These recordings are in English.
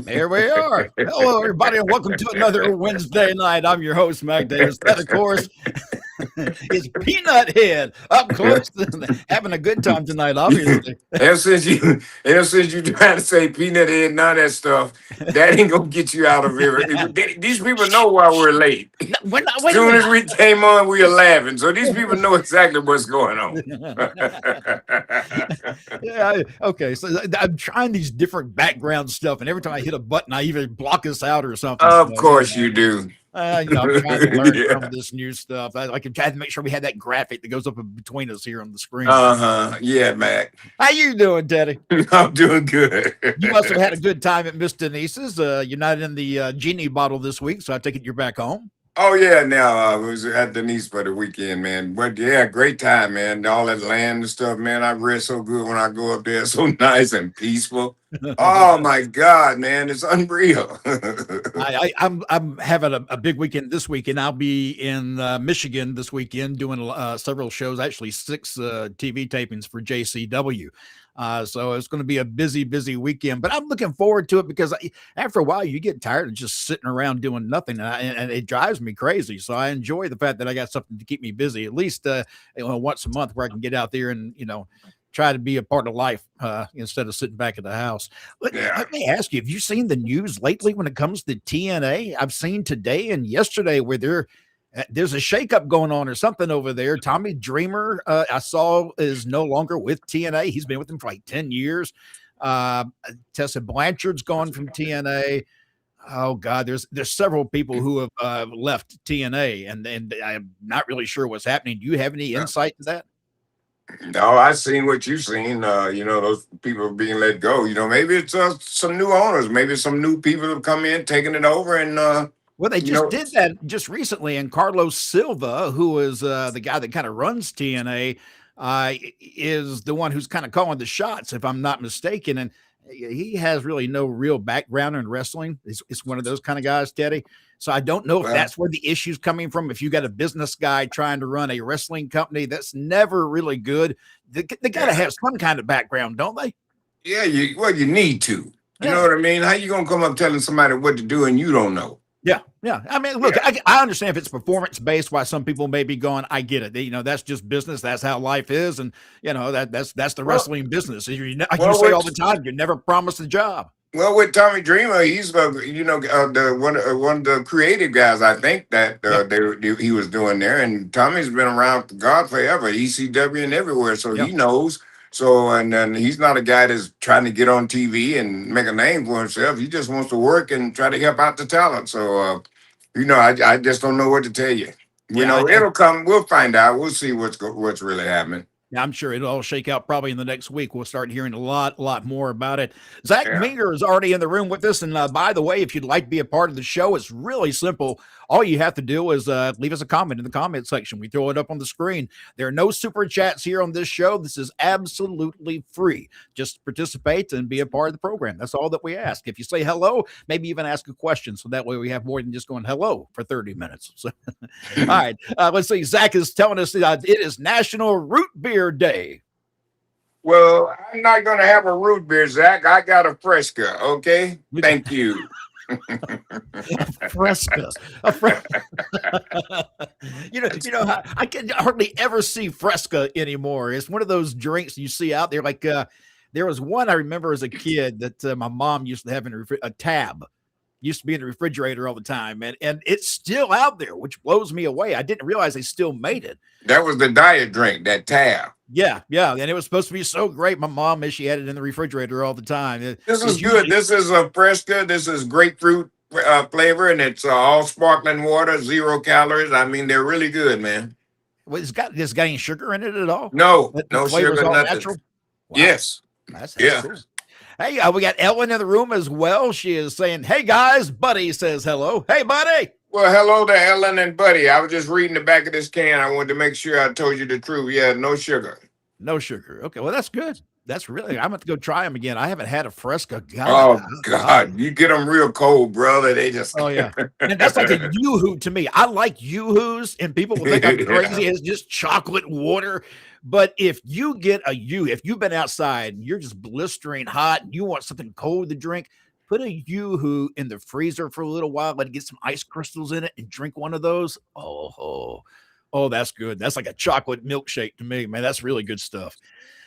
There we are. Hello, everybody, and welcome to another Wednesday night. I'm your host, Mac Davis. That, of course, is Peanut Head up close to having a good time tonight, obviously. Ever since you trying to say peanut head and all that stuff, that ain't gonna get you out of here. These people know why we're late. No, we're not, As wait a soon minute. as we came on, we were laughing. So these people know exactly what's going on. Yeah, okay, so I'm trying these different background stuff, and every time I hit a button, I either block us out or something. Of So, course you do. I'm trying to learn some Yeah. of this new stuff. I can try to make sure we have that graphic that goes up between us here on the screen. Uh-huh. Yeah, Mac. How you doing, Teddy? I'm doing good. You must have had a good time at Miss Denise's. You're not in the genie bottle this week, so I take it you're back home. Oh yeah, now I was at Denise for the weekend, man. But yeah, great time, man. All that land and stuff, man. I read so good when I go up there, so nice and peaceful. Oh my God, man, it's unreal. I'm having a big weekend this weekend. I'll be in Michigan this weekend doing several shows, actually 6 TV tapings for JCW. So it's going to be a busy weekend, but I'm looking forward to it because after a while you get tired of just sitting around doing nothing, and it drives me crazy. So I enjoy the fact that I got something to keep me busy, at least once a month, where I can get out there and try to be a part of life instead of sitting back at the house. Yeah. Let me ask you, have you seen the news lately when it comes to TNA? I've seen today and yesterday where there's a shakeup going on or something over there. Tommy Dreamer, I saw, is no longer with TNA. He's been with them for like 10 years. Tessa Blanchard's gone from TNA. Oh God, there's several people who have left TNA, and I'm not really sure what's happening. Do you have any insight to that? No, I seen what you seen. Those people being let go. Maybe it's some new owners. Maybe some new people have come in, taking it over, and Well, they you just know, did that just recently, and Carlos Silva, who is the guy that kind of runs TNA, is the one who's kind of calling the shots, if I'm not mistaken. And he has really no real background in wrestling. It's one of those kind of guys, Teddy. So I don't know if well, that's where the issue's coming from. If you got a business guy trying to run a wrestling company, that's never really good. They got to yeah, have some kind of background, don't they? yeah. You need to. You know Yeah. what I mean? How you gonna come up telling somebody what to do and you don't know? Yeah. I mean, look, Yeah. I understand if it's performance based, why some people may be going. I get it. That's just business. That's how life is, and that's the Well, wrestling business. Like you well, say all the with time, you're never promised a job. with Tommy Dreamer, he's the one of the creative guys. I think that Yeah. he was doing there, and Tommy's been around God forever, ECW and everywhere, so Yeah. he knows. So and then he's not a guy that's trying to get on TV and make a name for himself. He just wants to work and try to help out the talent. So I just don't know what to tell you. Yeah. It'll come. We'll find out. We'll see what's really happening. Yeah, I'm sure it'll all shake out probably in the next week. We'll start hearing a lot more about it. Zach Yeah. Minger is already in the room with us. And by the way, if you'd like to be a part of the show, it's really simple. All you have to do is leave us a comment in the comment section. We throw it up on the screen. There are no super chats here on this show. This is absolutely free. Just participate and be a part of the program. That's all that we ask. If you say hello, maybe even ask a question. So that way we have more than just going hello for 30 minutes. So, all right. Let's see. Zach is telling us that it is National Root Beer Day. Well, I'm not going to have a root beer, Zach. I got a Fresca. Okay. Thank you. Fresca. I can hardly ever see Fresca anymore. It's one of those drinks you see out there. Like there was one I remember as a kid that my mom used to have in a tab. Used to be in the refrigerator all the time, and it's still out there, which blows me away. I didn't realize they still made it. That was the diet drink, that tab. Yeah, and it was supposed to be so great. My mom, she had it in the refrigerator all the time. This is good. This is a Fresca. This is grapefruit flavor, and it's all sparkling water, 0 calories. I mean, they're really good, man. Well, it's got any sugar in it at all? No, The no flavor's sugar, all nothing. natural. Wow, Yes. that's Yeah. cool. Hey, we got Ellen in the room as well. She is saying, "Hey guys," Buddy says hello. Hey, Buddy. Well, hello to Ellen and Buddy. I was just reading the back of this can. I wanted to make sure I told you the truth. Yeah, no sugar. No sugar. Okay, well that's good. That's really. I'm going to go try them again. I haven't had a Fresca. Oh, God. You get them real cold, brother. They just. Oh yeah, and that's like a yoo-hoo to me. I like yoo-hoos, and people will think I'm crazy. It's just chocolate water. But if you get if you've been outside and you're just blistering hot and you want something cold to drink, Put a Yoo-hoo in the freezer for a little while, let it get some ice crystals in it, and drink one of those. Oh, that's good. That's like a chocolate milkshake to me, man. That's really good stuff.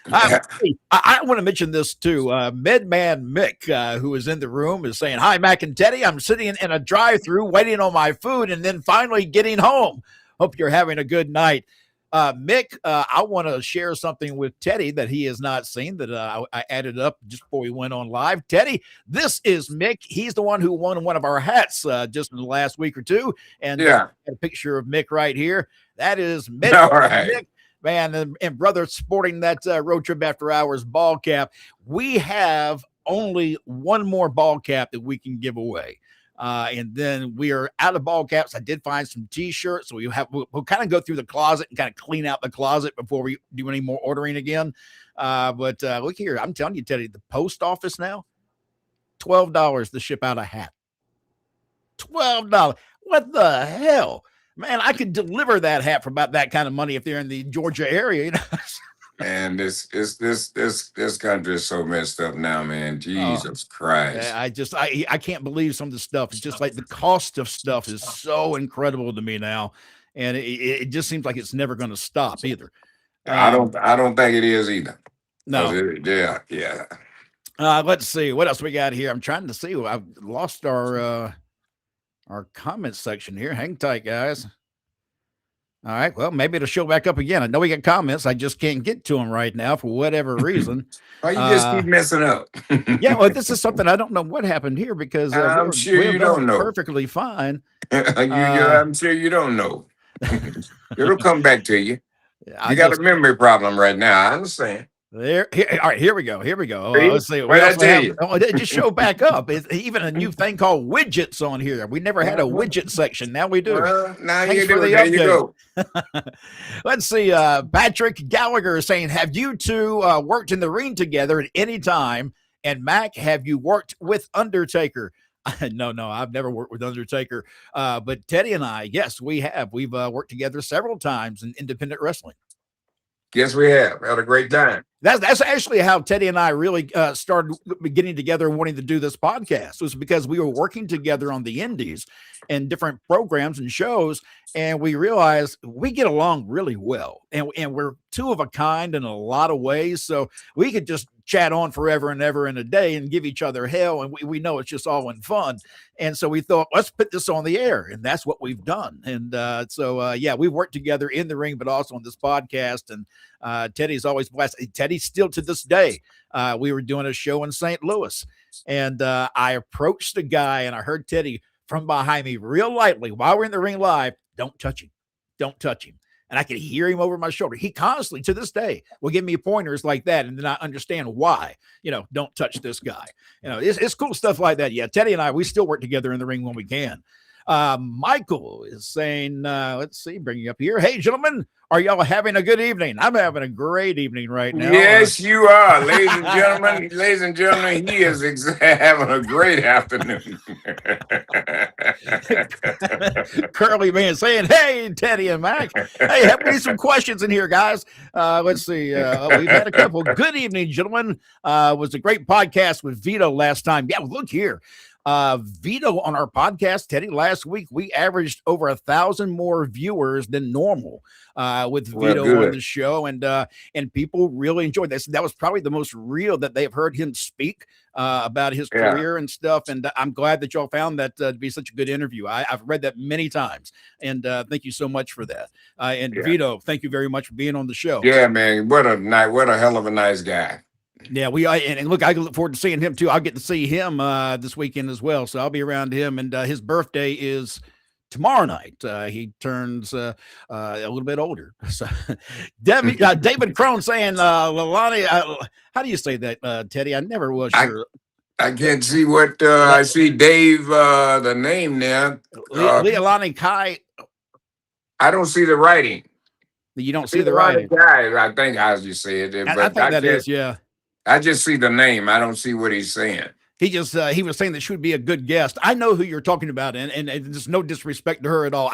Hey, I want to mention this too. Medman Mick, who is in the room, is saying, "Hi, Mac and Teddy. I'm sitting in a drive-through waiting on my food and then finally getting home. Hope you're having a good night." Mick, I want to share something with Teddy that he has not seen that I added up just before we went on live. Teddy, this is Mick. He's the one who won one of our hats just in the last week or two. And Yeah. a picture of Mick right here. That is Mick. All right. Mick. Man, and brother sporting that Road Trip After Hours ball cap. We have only one more ball cap that we can give away. And then we are out of ball caps. I did find some t-shirts. So we'll kind of go through the closet and kind of clean out the closet before we do any more ordering again. But look here, I'm telling you, Teddy, the post office now, $12 to ship out a hat. $12. What the hell? Man, I could deliver that hat for about that kind of money if they're in the Georgia area. You know? And this country is so messed up now, man. Jesus Christ. I can't believe some of the stuff. It's just like the cost of stuff is so incredible to me now. And it just seems like it's never going to stop either. I don't think it is either. No. Yeah. Let's see what else we got here. I'm trying to see. I've lost our comment section here. Hang tight, guys. All right. Well, maybe it'll show back up again. I know we got comments. I just can't get to them right now for whatever reason. Why you just keep messing up? Yeah. Well, this is something I don't know what happened here because I'm sure you don't know. Perfectly fine. I'm sure you don't know. It'll come back to you. You got a memory problem right now. I understand. All right, here we go. Let's see. What I tell you? It just show back up. It's even a new thing called widgets on here. We never had a widget section. Now we do. Well, now Thanks you do. the There you go. Let's see. Patrick Gallagher is saying, "Have you two worked in the ring together at any time?" And Mac, have you worked with Undertaker? No, I've never worked with Undertaker. But Teddy and I, yes, we have. We've worked together several times in independent wrestling. Yes, we have. Had a great time. That's actually how Teddy and I really started getting together and wanting to do this podcast. It was because we were working together on the indies and different programs and shows, and we realized we get along really well, and we're two of a kind in a lot of ways. So we could just chat on forever and ever in a day and give each other hell, and we know it's just all in fun. And so we thought, let's put this on the air, and that's what we've done. And so we've worked together in the ring, but also on this podcast. And Teddy's always blessed. Teddy still to this day. We were doing a show in St. Louis, and I approached the guy, and I heard Teddy from behind me real lightly while we're in the ring live, "Don't touch him. Don't touch him." And I could hear him over my shoulder. He constantly, to this day, will give me pointers like that, and then I understand why. Don't touch this guy. It's cool stuff like that. Yeah, Teddy and I, we still work together in the ring when we can. Michael is saying, let's see, bring you up here. "Hey, gentlemen, are y'all having a good evening?" I'm having a great evening right now. Yes, you are, ladies and gentlemen. Ladies and gentlemen, he is having a great afternoon. Curly man saying, "Hey, Teddy and Mac. Hey, have we some questions in here, guys?" Let's see. We've had a couple. "Good evening, gentlemen. Was a great podcast with Vito last time." Yeah, look here. Vito on our podcast, Teddy, last week we averaged over 1,000 more viewers than normal with Vito on the show, and people really enjoyed this. That was probably the most real that they've heard him speak about his career and stuff. And I'm glad that y'all found that to be such a good interview. I've read that many times, and thank you so much for that. Vito, thank you very much for being on the show. Yeah, man, what a hell of a nice guy. Yeah, and look, I look forward to seeing him too. I'll get to see him this weekend as well, so I'll be around him. And his birthday is tomorrow night. He turns a little bit older. So, David Crone saying, "Lalani," how do you say that, Teddy? I never was sure. I can't see what I see. Dave, the name there. Leilani Kai. I don't see the writing. You don't see the writing. Guy, I think, as you say it. I think that is, yeah. I just see the name. I don't see what he's saying. he was saying that she would be a good guest. I know who you're talking about, and there's no disrespect to her at all.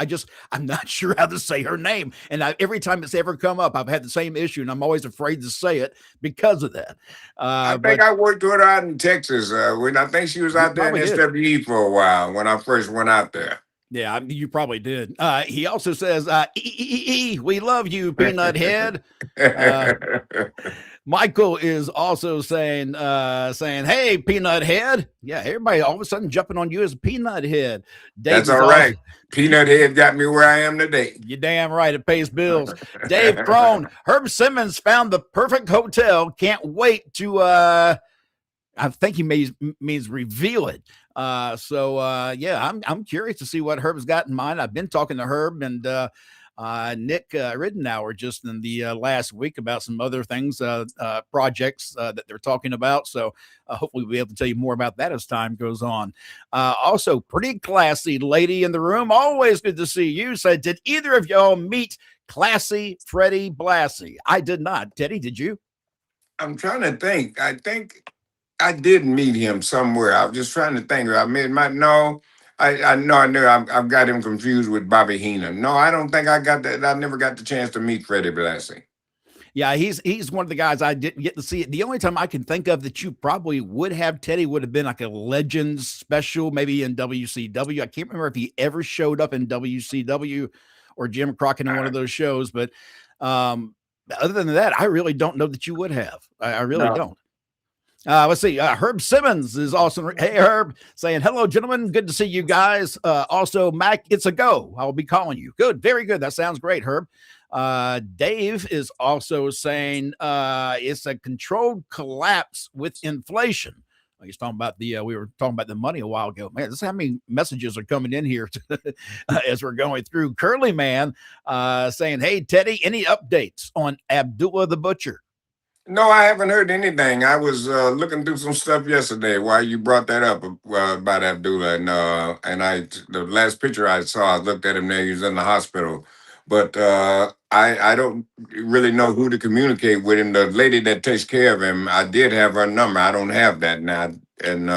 I'm not sure how to say her name, and every time it's ever come up, I've had the same issue, and I'm always afraid to say it because of that. I think But I worked with her out in Texas. When I think she was you out there in probably did. SWE for a while when I first went out there. Yeah, you probably did. He also says, "We love you, Peanut Head." Uh, Michael is also saying, "Hey, Peanut Head." Yeah, everybody all of a sudden jumping on you as a Peanut Head. Dave That's is all also, right. Peanut Head got me where I am today. you're damn right, it pays bills. Dave Crone, Herb Simmons found the perfect hotel. Can't wait to I think he means reveal it. Yeah, I'm curious to see what Herb's got in mind. I've been talking to Herb and Nick Riddenauer just in the last week about some other things, projects that they're talking about. So hopefully we'll be able to tell you more about that as time goes on. Also, pretty classy lady in the room. Always good to see you. Said, did either of y'all meet classy Freddie Blassie? I did not. Teddy, did you? I'm trying to think. I think I did meet him somewhere. I was just trying to think. I mean, no. I know I knew I've got him confused with Bobby Heenan. No, I don't think I got that. I never got the chance to meet Freddie Blassie. Yeah, he's one of the guys I didn't get to see. The only time I can think of that you probably would have Teddy would have been like a Legends special, maybe in WCW. I can't remember if he ever showed up in WCW or Jim Crockett in one of those shows, but other than that, I really don't know that you would have. I really No. don't. Let's see. Herb Simmons is also, hey, Herb, saying, hello, gentlemen. Good to see you guys. Also, Mac, it's a go. I'll be calling you. Good. Very good. That sounds great, Herb. Dave is also saying it's a controlled collapse with inflation. He's talking about we were talking about the money a while ago. Man, this is how many messages are coming in here as we're going through. Curly Man saying, hey, Teddy, any updates on Abdullah the Butcher? No, I haven't heard anything. I was looking through some stuff yesterday while you brought that up about Abdullah, and the last picture I saw, I looked at him there. He was in the hospital, but I don't really know who to communicate with him. The lady that takes care of him, I did have her number. I don't have that now, and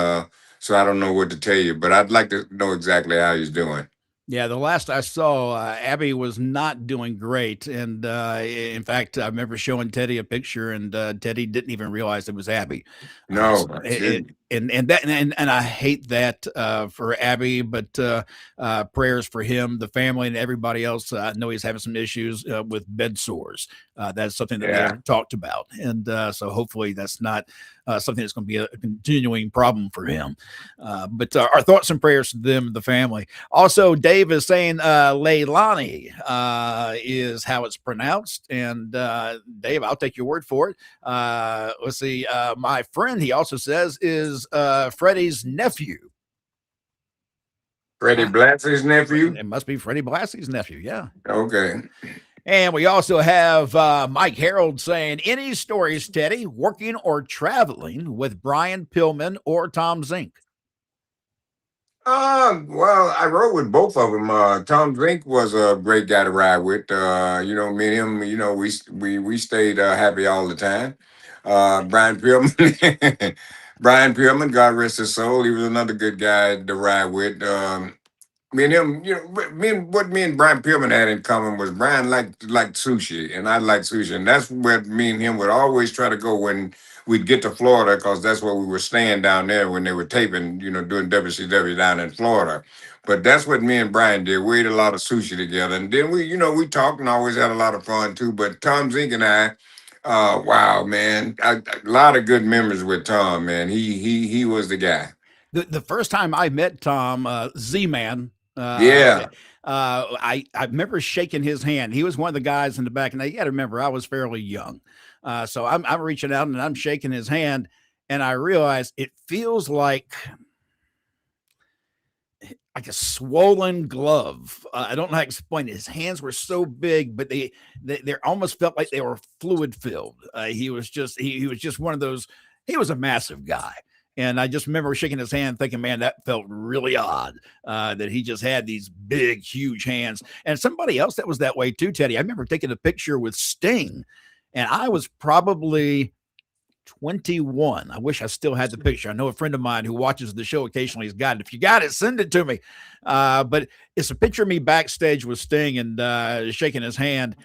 so I don't know what to tell you. But I'd like to know exactly how he's doing. Yeah, the last I saw, Abby was not doing great, and in fact, I remember showing Teddy a picture, and Teddy didn't even realize it was Abby. No, And I hate that for Abby, but prayers for him, the family, and everybody else. I know he's having some issues with bed sores. That's something that yeah. they talked about, and so hopefully that's not something that's going to be a continuing problem for him. But our thoughts and prayers to them, the family. Also, Dave is saying Leilani is how it's pronounced. And Dave, I'll take your word for it. Let's see. My friend, he also says, is Freddie's nephew. Freddie Blassie's nephew? It must be Freddie Blassie's nephew. Yeah. Okay. And we also have Mike Harold saying, any stories, Teddy, working or traveling with Brian Pillman or Tom Zink? Well, I rode with both of them. Tom Zink was a great guy to ride with. Me and him, we stayed happy all the time. Brian Pillman, Brian Pillman, God rest his soul, he was another good guy to ride with. Me and him, what me and Brian Pillman had in common was Brian liked sushi, and I liked sushi, and that's where me and him would always try to go when we'd get to Florida, because that's where we were staying down there when they were taping, doing WCW down in Florida. But that's what me and Brian did. We ate a lot of sushi together, and then we talked and always had a lot of fun too. But Tom Zink and I, wow, man, a lot of good memories with Tom, man. He was the guy. The first time I met Tom, Z-Man. Yeah. I remember shaking his hand. He was one of the guys in the back, and you got to remember I was fairly young, so I'm reaching out and I'm shaking his hand, and I realize it feels like a swollen glove. I don't know how to explain it. His hands were so big, but they almost felt like they were fluid filled. He was just one of those. He was a massive guy. And I just remember shaking his hand thinking, man, that felt really odd that he just had these big, huge hands. And somebody else that was that way too, Teddy. I remember taking a picture with Sting, and I was probably 21. I wish I still had the picture. I know a friend of mine who watches the show occasionally has got it. If you got it, send it to me. But it's a picture of me backstage with Sting and shaking his hand.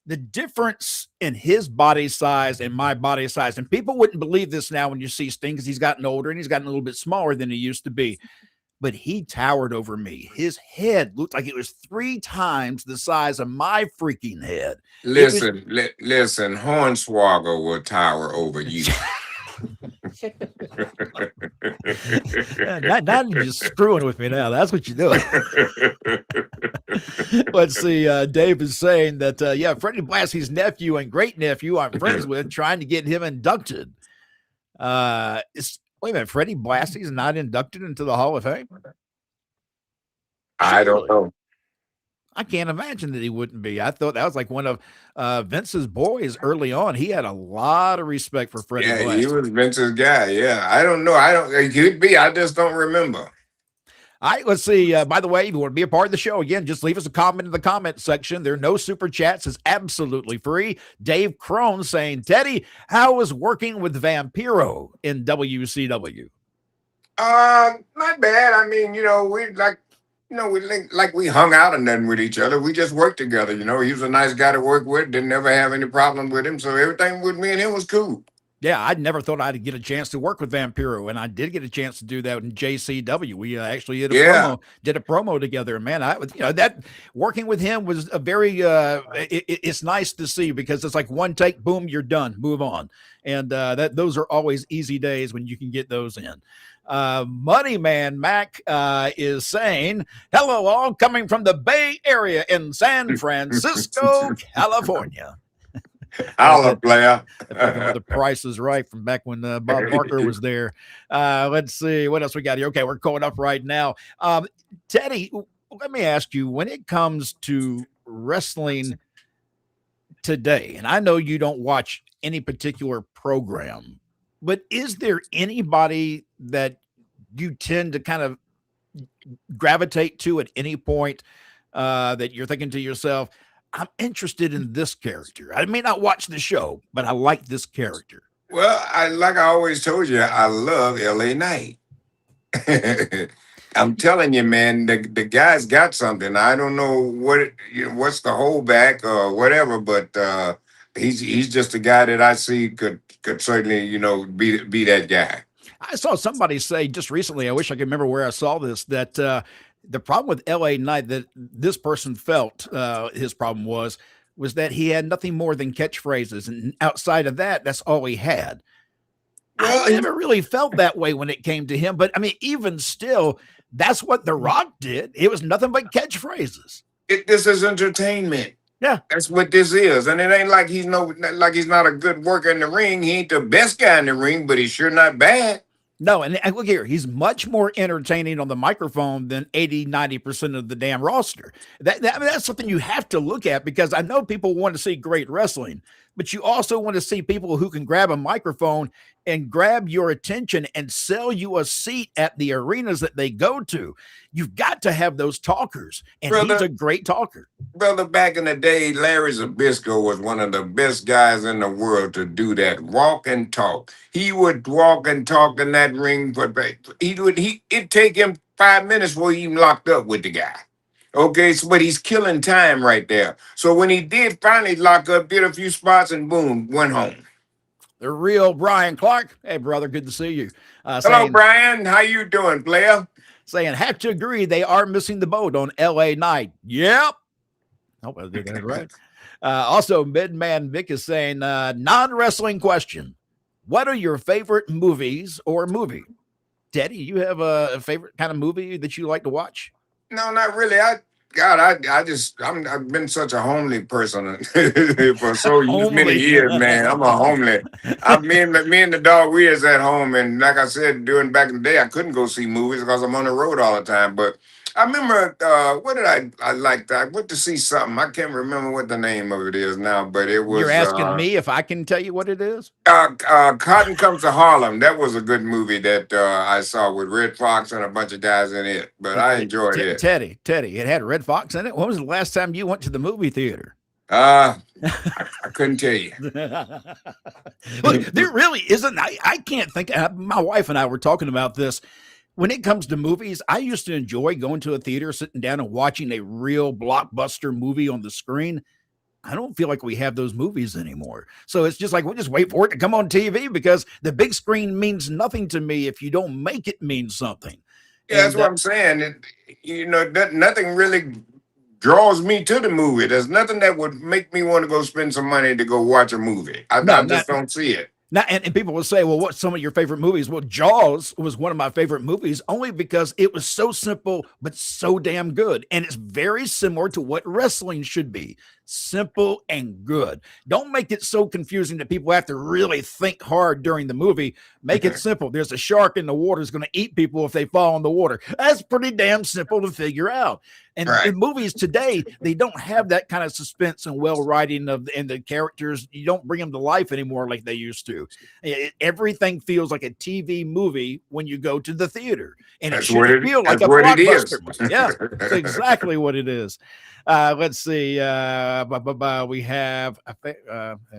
The difference in his body size and my body size, and people wouldn't believe this now when you see Sting because he's gotten older and he's gotten a little bit smaller than he used to be. But he towered over me. His head looked like it was 3 times the size of my freaking head. Listen, listen, Hornswoggle will tower over you. Now you're just screwing with me now. That's what you're doing. Let's see. Dave is saying that, Freddie Blassie's nephew and great nephew I'm friends with, trying to get him inducted. Wait a minute, Freddie Blassie's not inducted into the Hall of Fame? I don't know. I can't imagine that he wouldn't be. I thought that was like one of Vince's boys early on. He had a lot of respect for Freddie Blassie. Yeah, he was Vince's guy. Yeah, I don't know. It could be. I just don't remember. All right, let's see. By the way, if you want to be a part of the show, again, just leave us a comment in the comment section. There are no super chats. It's absolutely free. Dave Crone saying, Teddy, how was working with Vampiro in WCW? Not bad. I mean, we hung out and nothing with each other. We just worked together. He was a nice guy to work with. Didn't ever have any problem with him. So everything with me and him was cool. Yeah, I never thought I'd get a chance to work with Vampiro, and I did get a chance to do that in JCW. We actually did a promo together. And man, that working with him was a very. It's nice to see because it's like one take, boom, you're done, move on, and those are always easy days when you can get those in. Money Man Mac is saying, hello all, coming from the Bay Area in San Francisco, California. Holla, player. The Price is Right from back when Bob Barker was there. Let's see what else we got here. Okay, we're going up right now. Teddy, let me ask you, when it comes to wrestling today, and I know you don't watch any particular program, but is there anybody that you tend to kind of gravitate to at any point that you're thinking to yourself, I'm interested in this character? I may not watch the show, but I like this character. Well, like I always told you, I love LA Knight. I'm telling you, man, the guy's got something. I don't know what's the holdback or whatever, but he's just a guy that I see could certainly, be that guy. I saw somebody say just recently, I wish I could remember where I saw this, that the problem with LA Knight that this person felt his problem was that he had nothing more than catchphrases. And outside of that, that's all he had. Well, I never really felt that way when it came to him. But I mean, even still, that's what The Rock did. It was nothing but catchphrases. This is entertainment. Yeah. That's what this is. And it ain't like he's not a good worker in the ring. He ain't the best guy in the ring, but he's sure not bad. No, and look here, he's much more entertaining on the microphone than 80-90% of the damn roster. That's something you have to look at, because I know people want to see great wrestling, but you also want to see people who can grab a microphone and grab your attention and sell you a seat at the arenas that they go to. You've got to have those talkers, and he's a great talker. Brother, back in the day, Larry Zbyszko was one of the best guys in the world to do that. Walk and talk. He would walk and talk in that ring, but it'd take him 5 minutes before he even locked up with the guy. Okay, so but he's killing time right there. So when he did finally lock up, did a few spots, and boom, went home. The real Brian Clark. Hey, brother, good to see you. Hello, Brian. How you doing, player? Saying, have to agree, they are missing the boat on LA Knight. Yep. Hope I did that right. Also, Midman Vic is saying, non-wrestling question. What are your favorite movies or movie? Teddy, you have a favorite kind of movie that you like to watch? No, not really. I've been such a homely person for so many years, man. I'm a homely. Me and the dog, we is at home, and like I said, back in the day, I couldn't go see movies because I'm on the road all the time. But I remember, what did I like? I went to see something. I can't remember what the name of it is now, but it was. You're asking me if I can tell you what it is? Cotton Comes to Harlem. That was a good movie that I saw with Red Fox and a bunch of guys in it. But I enjoyed it. Teddy, it had Red Fox in it. When was the last time you went to the movie theater? Uh, I couldn't tell you. Look, there really isn't. I can't think. My wife and I were talking about this. When it comes to movies, I used to enjoy going to a theater, sitting down and watching a real blockbuster movie on the screen. I don't feel like we have those movies anymore. So it's just like, we'll just wait for it to come on TV, because the big screen means nothing to me if you don't make it mean something. Yeah, that's And what I'm saying. Nothing really draws me to the movie. There's nothing that would make me want to go spend some money to go watch a movie. no, I not just don't see it. Now, and people will say, well, what's some of your favorite movies? Well, Jaws was one of my favorite movies, only because it was so simple, but so damn good. And it's very similar to what wrestling should be: simple and good. Don't make it so confusing that people have to really think hard during the movie. Make it simple. There's a shark in the water that's going to eat people if they fall in the water. That's pretty damn simple to figure out. And Right. in movies today, they don't have that kind of suspense and well writing and the characters. You don't bring them to life anymore like they used to. Everything feels like a TV movie when you go to the theater, and it should feel like a blockbuster movie. Yeah, that's exactly what it is. Let's see. We have, I think,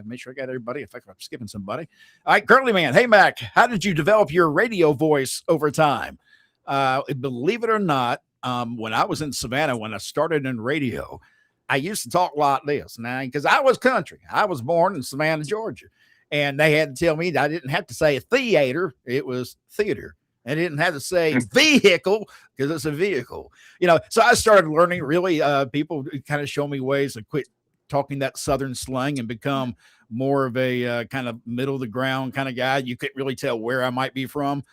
make sure I got everybody. In fact, I'm skipping somebody. All right, Curly Man. Hey, Mac, how did you develop your radio voice over time? Believe it or not, when I was in Savannah, when I started in radio, I used to talk like this now, because I was country. I was born in Savannah, Georgia, and they had to tell me that I didn't have to say theater. It was theater. I didn't have to say vehicle, because it's a vehicle, so I started learning. Really, people kind of show me ways to quit talking that Southern slang and become more of a kind of middle of the ground kind of guy. You couldn't really tell where I might be from.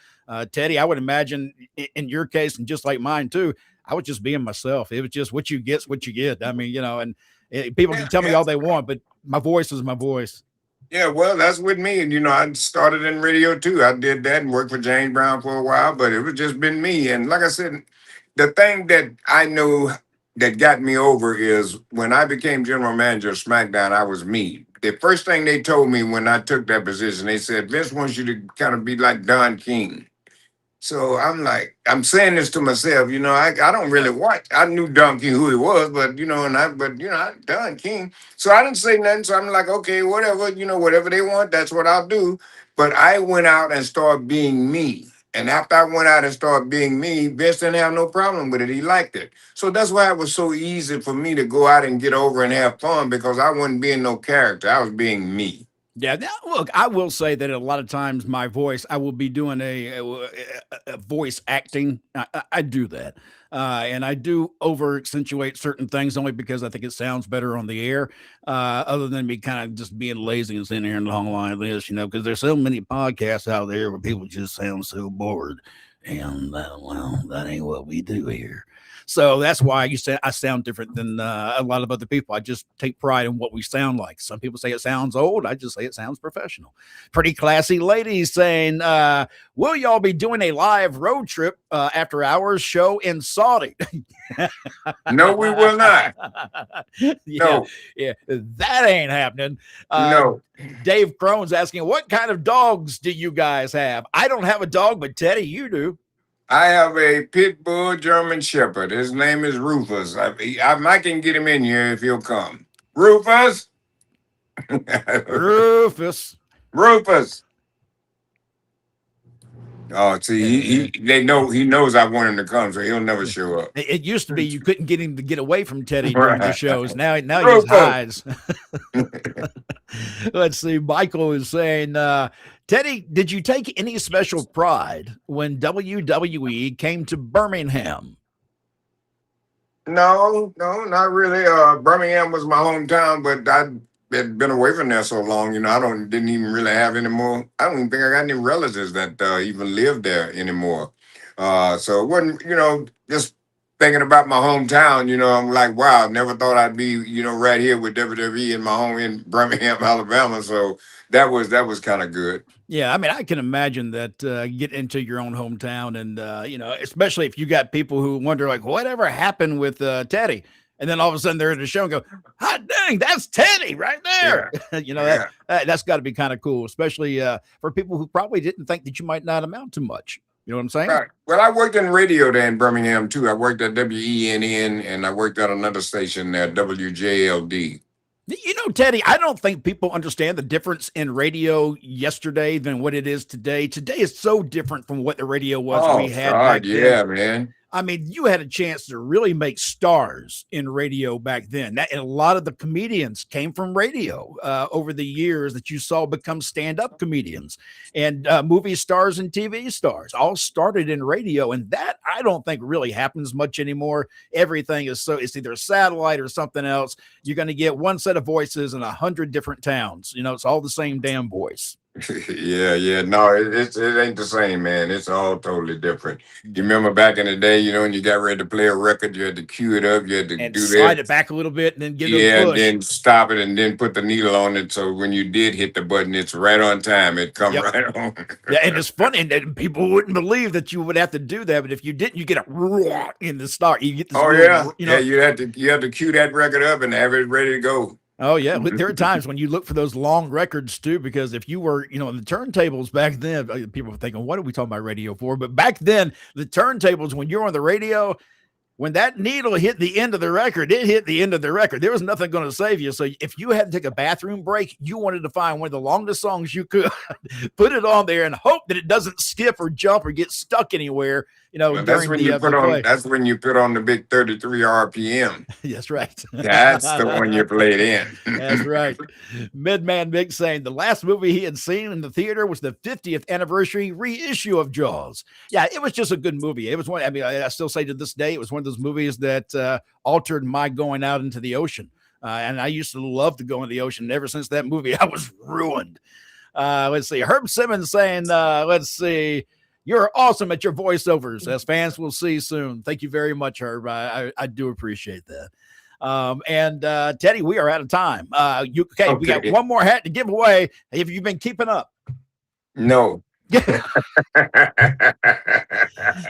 Teddy, I would imagine in your case, and just like mine too, I was just being myself. It was just what you get's what you get. I mean, and people can tell me all they want, but my voice is my voice. Yeah, well, that's with me. And, I started in radio too. I did that and worked for James Brown for a while, but it was just been me. And like I said, the thing that I know that got me over is when I became general manager of SmackDown, I was me. The first thing they told me when I took that position, they said, Vince wants you to kind of be like Don King. So I'm like, I'm saying this to myself, I don't really watch. I knew Don King who he was, but Don King. So I didn't say nothing. So I'm like, okay, whatever, whatever they want, that's what I'll do. But I went out and started being me. And after I went out and started being me, Vince didn't have no problem with it. He liked it. So that's why it was so easy for me to go out and get over and have fun, because I wasn't being no character. I was being me. Yeah, look, I will say that a lot of times my voice, I will be doing a voice acting. I do that. And I do over accentuate certain things only because I think it sounds better on the air, other than me kind of just being lazy and sitting here and long line this, because there's so many podcasts out there where people just sound so bored. And well, that ain't what we do here. So that's why I sound different than a lot of other people. I just take pride in what we sound like. Some people say it sounds old. I just say it sounds professional. Pretty classy ladies saying, will y'all be doing a live road trip after hours show in Saudi? No, we will not. No. Yeah, that ain't happening. No. Dave Crone's asking, what kind of dogs do you guys have? I don't have a dog, but Teddy, you do. I have a pit bull German Shepherd. His name is Rufus. I can get him in here if he'll come. Rufus. Rufus. Rufus. Oh, see, he knows I want him to come, so he'll never show up. It used to be you couldn't get him to get away from Teddy during the shows. Now he just hides. Let's see. Michael is saying, Teddy, did you take any special pride when WWE came to Birmingham? No, not really. Birmingham was my hometown, but I had been away from there so long, I didn't even really have any more. I don't even think I got any relatives that even live there anymore. So it wasn't, just thinking about my hometown, I'm like, wow, never thought I'd be, right here with WWE in my home in Birmingham, Alabama. So that was kind of good. Yeah, I mean, I can imagine that get into your own hometown, and especially if you got people who wonder, like, whatever happened with Teddy, and then all of a sudden they're at the show and go, hot dang, that's Teddy right there. Yeah. That's got to be kind of cool, especially for people who probably didn't think that you might not amount to much. You know what I'm saying? Right. Well, I worked in radio there in Birmingham too. I worked at WENN, and I worked at another station there, WJLD. You know, Teddy, I don't think people understand the difference in radio yesterday than what it is today. Today is so different from what the radio was we Oh had God, back then. yeah, man. I mean, you had a chance to really make stars in radio back then. And a lot of the comedians came from radio over the years that you saw become stand-up comedians and movie stars and TV stars all started in radio. And that I don't think really happens much anymore. Everything is it's either satellite or something else. You're going to get one set of voices in 100 different towns. You know, it's all the same damn voice. Yeah. No, it ain't the same, man. It's all totally different. You remember back in the day, when you got ready to play a record, you had to cue it up, you had to And do slide that. it back a little bit and then give it a Yeah, and push. then stop it and then put the needle on it. So when you did hit the button, it's right on time. It come Yep. right on. Yeah, and it's funny, and people wouldn't believe that you would have to do that, but if you didn't, you get a raw in the start. You get this Oh little, yeah. Yeah, you have to cue that record up and have it ready to go. Oh yeah, there are times when you look for those long records too, because if you were, in the turntables back then, people were thinking, "What are we talking about radio for?" But back then, the turntables, when you're on the radio, when that needle hit the end of the record, it hit the end of the record. There was nothing going to save you. So if you had to take a bathroom break, you wanted to find one of the longest songs you could, put it on there, and hope that it doesn't skip or jump or get stuck anywhere. Well, During the play. that's when you put on the big 33 RPM. That's right. That's the one you played in. That's right. Midman Big saying the last movie he had seen in the theater was the 50th anniversary reissue of Jaws. Yeah, it was just a good movie. It was one. I mean, I still say to this day, it was one of those movies that altered my going out into the ocean. And I used to love to go in the ocean. And ever since that movie, I was ruined. Let's see. Herb Simmons saying, let's see. You're awesome at your voiceovers. As fans will see soon. Thank you very much, Herb. I do appreciate that. And Teddy, we are out of time. Okay, we got one more hat to give away. Have you been keeping up? No.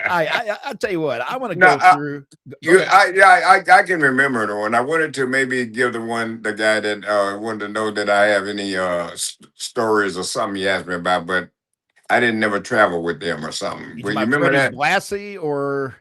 I tell you what, I want to go through. I can remember the one. I wanted to maybe give the guy that wanted to know that I have any stories or something he asked me about, but I didn't never travel with them or something. You remember that? Blassie or?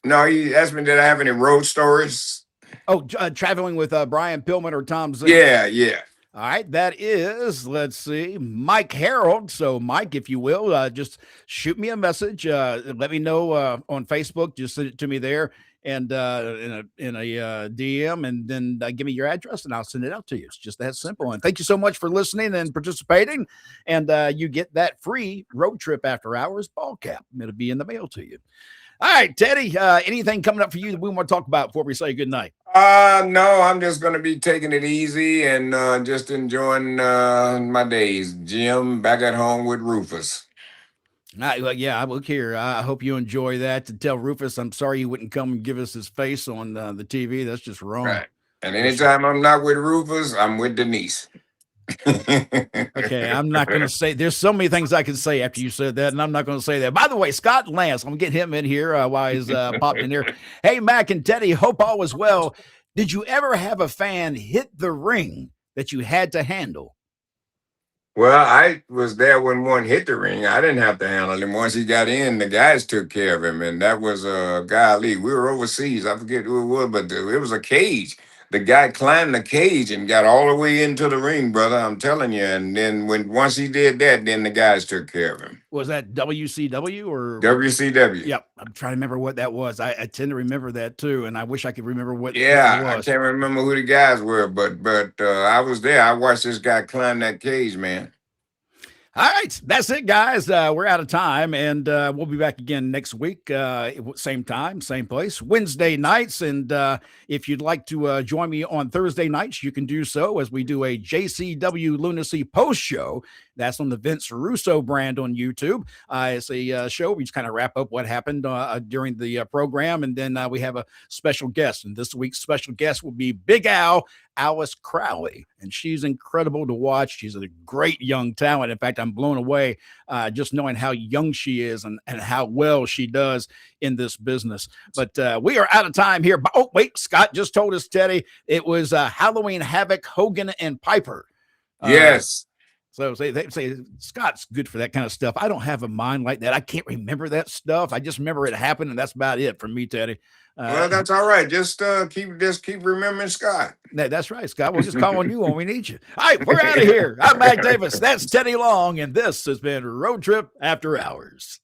No, he asked me, did I have any road stories? Oh, traveling with Brian Pillman or Tom Zink. Yeah. All right, that is, let's see, Mike Harold. So, Mike, if you will, just shoot me a message. Let me know on Facebook. Just send it to me there and in a DM, and then give me your address, and I'll send it out to you. It's just that simple. And thank you so much for listening and participating. And you get that free road trip after hours ball cap. It'll be in the mail to you. All right, Teddy, anything coming up for you that we want to talk about before we say goodnight? No, I'm just going to be taking it easy and just enjoying my days. Jim, back at home with Rufus. Yeah, look here. I hope you enjoy that. To tell Rufus, I'm sorry he wouldn't come and give us his face on the TV. That's just wrong. Right. And anytime I'm not with Rufus, I'm with Denise. Okay, I'm not going to say. There's so many things I can say after you said that, and I'm not going to say that. By the way, Scott Lance, I'm going to get him in here while he's popped in here. Hey, Mac and Teddy, hope all was well. Did you ever have a fan hit the ring that you had to handle? Well, I was there when one hit the ring. I didn't have to handle him. Once he got in, the guys took care of him, and that was Guy Lee. We were overseas. I forget who it was, but it was a cage. The guy climbed the cage and got all the way into the ring, brother. I'm telling you. And then once he did that, then the guys took care of him. Was that WCW or WCW? Yep. I'm trying to remember what that was. I tend to remember that too, and I wish I could remember what. Yeah, what it was. I can't remember who the guys were, but I was there. I watched this guy climb that cage, man. All right, that's it, guys. We're out of time, and we'll be back again next week, same time, same place, Wednesday nights. And if you'd like to join me on Thursday nights, you can do so as we do a JCW Lunacy post show. That's on the Vince Russo brand on YouTube. It's a show. We just kind of wrap up what happened during the program, and then we have a special guest. And this week's special guest will be Big Al, Alice Crowley, and she's incredible to watch. She's a great young talent. In fact, I'm blown away just knowing how young she is and how well she does in this business. But we are out of time here. Oh, wait, Scott just told us, Teddy, it was Halloween Havoc, Hogan and Piper. Yes. So they say Scott's good for that kind of stuff. I don't have a mind like that. I can't remember that stuff. I just remember it happened, and that's about it for me, Teddy. Well, that's all right. Just keep remembering Scott. That's right, Scott. We'll just call on you when we need you. All right, we're out of here. I'm Mac Davis. That's Teddy Long, and this has been Road Trip After Hours.